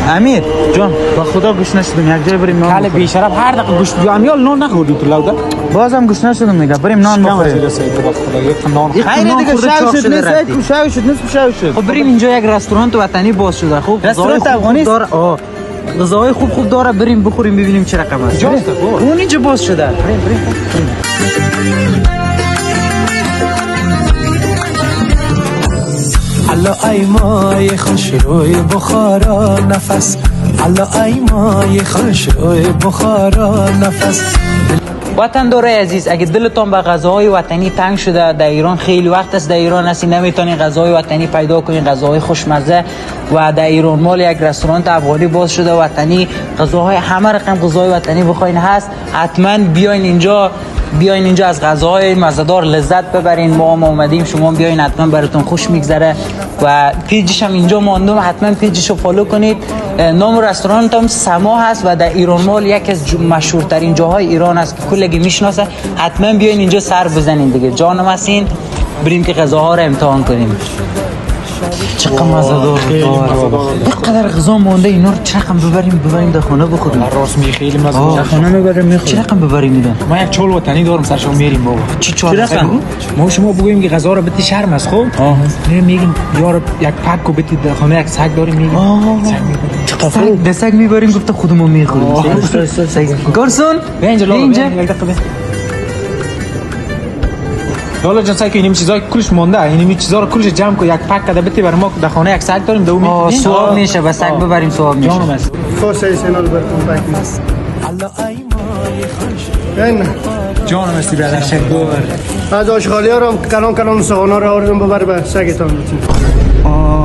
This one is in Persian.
امیر جان با خدا گوش نشدم یک جای بریم نان کله بیشرف هر دقیقه گوش امیال نان نخوردی تو لوده بازم گوش نشدم دیگه بریم نان بخوریم خیلی دیگه شاو شد نیست شاو شد نصف شاو شد خب بریم اینجا یک رستوران وطنی باز شده خوب رستوران افغانی داره غذای خوب داره بریم بخوریم ببینیم چه رقم است اون اینجا باز شده بریم الله ای مای خوش روی بخارا نفس الله ای مای خوش روی بخارا نفس وطن داره عزیز اگه دلتون به غذاهای وطنی تنگ شده در ایران خیلی وقت است در ایران هستی نمیتونین غذاهای وطنی پیدا کنین غذاهای خوشمزه و در ایران مال یک رستوران افغانی باز شده وطنی غذاهای همه رقم غذاهای وطنی بخواین هست حتما بیاین اینجا از غذاهای مزه‌دار لذت ببرین ما اومدیم شما بیاین حتما براتون خوش میگذره و پیجش هم اینجا ماندم حتما پیجشو فالو کنید نام رستوران هم سما هست و در ایران مال یکی از مشهورترین جاهای ایران است که کلگی میشناسه حتما بیاین اینجا سر بزنین دیگه جانم هستین بریم که غذاها رو امتحان کنیم چقدر مزه‌دار اینقدر غذا مونده اینا رو چقدر ببریم در خانه بخوریم راست میگی خیلی مزه در خانه میبریم میخوریم چقدر ببریم میدن ما یک چول وطنی دارم سرشو میریم بابا چی چول ما شما بگوییم که غذا رو بتی شرم است خب میگیم یار یک پک کو بتی در خانه یک سگ داریم میگیم سگ میبریم گفته خودمون میخوریم گارسون اینجا حالا جان سعی کنیم چیزای کلش مونده اینی چیزا رو کلش جمع کو یک پک کده بتی بر ما در خانه یک سگ داریم دوم سواب میشه بس سگ ببریم سواب میشه جانم است فورسای سینال براتون پک نیست جانم استی برادر شکر از آشغالی ها رو کلان سغانا رو آوردم ببر به سگتان لطفا